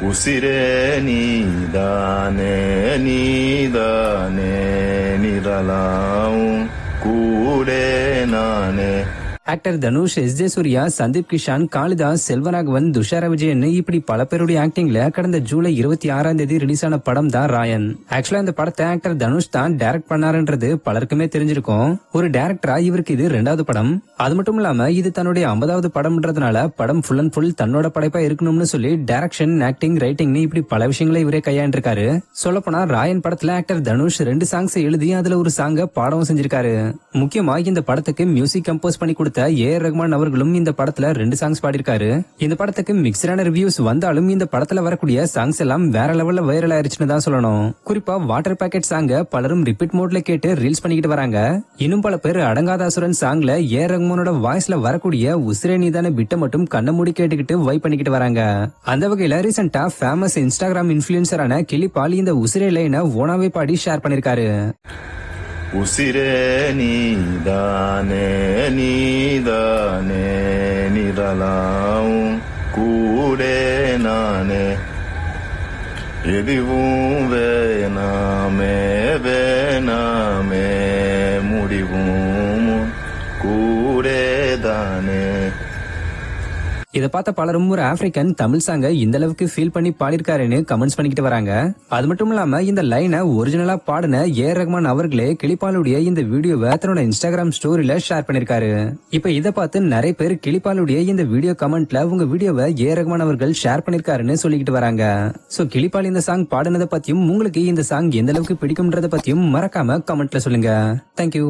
உசிரே நீதானே நீதானே நிரலாவும் கூடே நானே. Actor Dhanush, S J. சூர்யா, சந்தீப் கிஷான், காளிதாஸ், செல்வராகவன், துஷாரா விஜயன் இப்படி பல பேருடைய ஆக்டிங்ல கடந்த ஜூலை 26 ரிலீஸ் ஆன படம் தான் ராயன். ஆக்சுவலா இந்த படத்தை ஆக்டர் தனுஷ் தான் டைரக்ட் பண்ணாருன்றது பலருக்குமே தெரிஞ்சிருக்கும். ஒரு டைரக்டரா இவருக்கு இது 2வது படம். அது மட்டும் இல்லாம இது தன்னுடைய 50வது படம்ன்றதுனால படம் ஃபுல் அண்ட் ஃபுல் தன்னோட படைப்பா இருக்கணும்னு சொல்லி டைரக்ஷன், ஆக்டிங், ரைட்டிங் இப்படி பல விஷயங்களை இவரே கையாண்டிருக்காரு. சொல்லப்போனா ராயன் படத்துல ஆக்டர் தனுஷ் 2 சாங்ஸ் எழுதி அதுல ஒரு சாங்க பாடவும் செஞ்சிருக்காரு. முக்கியமா இந்த படத்துக்கு மியூசிக் கம்போஸ் பண்ணி கொடுத்த ஏ.ஆர். ரஹ்மான் அவர்களும் இந்த படத்துல 2 சாங்ஸ் பாடிருக்காரு. இந்த படத்துக்கு மிக்ஸ்டான ரிவ்யூஸ் வந்தாலும் இந்த படத்துல வரக்கூடிய சாங்ஸ் எல்லாம் வேற லெவல்ல வைரல் ஆயிருச்சுன்னு தான் சொல்லணும். குறிப்பா வாட்டர் பாக்கெட் சாங்க பலரும் ரிப்பீட் மோட்ல கேட்டு ரீல்ஸ் பண்ணிக்கிட்டு வராங்க. இன்னும் பல பேர் அடங்காத அசுரன் சாங்ல ஏ.ஆர். ரஹ்மானோட வாய்ஸ்ல வரக்கூடிய உசிரே நீதான பிட்ட மட்டும் கண்ண மூடி கேட்டுக்கிட்டு வைப் பண்ணிக்கிட்டு வராங்க. அந்த வகையில ரீசெண்டா ஃபேமஸ் இன்ஸ்டாகிராம் இன்ஃபுளுசரான கிளிபால் இந்த உசிரே லைனை ஓனாவே பாடி ஷேர் பண்ணிருக்காரு. உசிரே நீதானே நீதானே நிரலாவும் கூடே நானே. எதுவும் வேணாமே வேணாமே முடிவும் கூடே தானே. இத பார்த்த பலரும் ஒரு ஆப்பிரிக்கன் தமிழ் சாங்க இந்த அளவுக்கு ஃபீல் பண்ணி பாடிருக்காருன்னு கமெண்ட்ஸ் பண்ணிக்கிட்டு வராங்க. அது மட்டும் இல்லாம இந்த லைனை ஒரிஜினலா பாடின ஏ.ஆர். ரஹ்மான் அவர்களே கிளிபாலுடைய இந்த வீடியோவை தன்னோட இன்ஸ்டாகிராம் ஸ்டோரியில ஷேர் பண்ணிருக்காரு. இப்ப இத பார்த்து நிறைய பேர் கிளிபாலுடைய இந்த வீடியோ கமெண்ட்ல உங்க வீடியோவை ஏ.ஆர். ரஹ்மான் அவர்கள் ஷேர் பண்ணிருக்காருன்னு சொல்லிக்கிட்டு வராங்க. சோ கிளிபால் இந்த சாங் பாடினதை பத்தியும் உங்களுக்கு இந்த சாங் எந்த அளவுக்கு பிடிக்கும்ன்றத பத்தியும் மறக்காம கமெண்ட்ல சொல்லுங்க. தேங்க்யூ.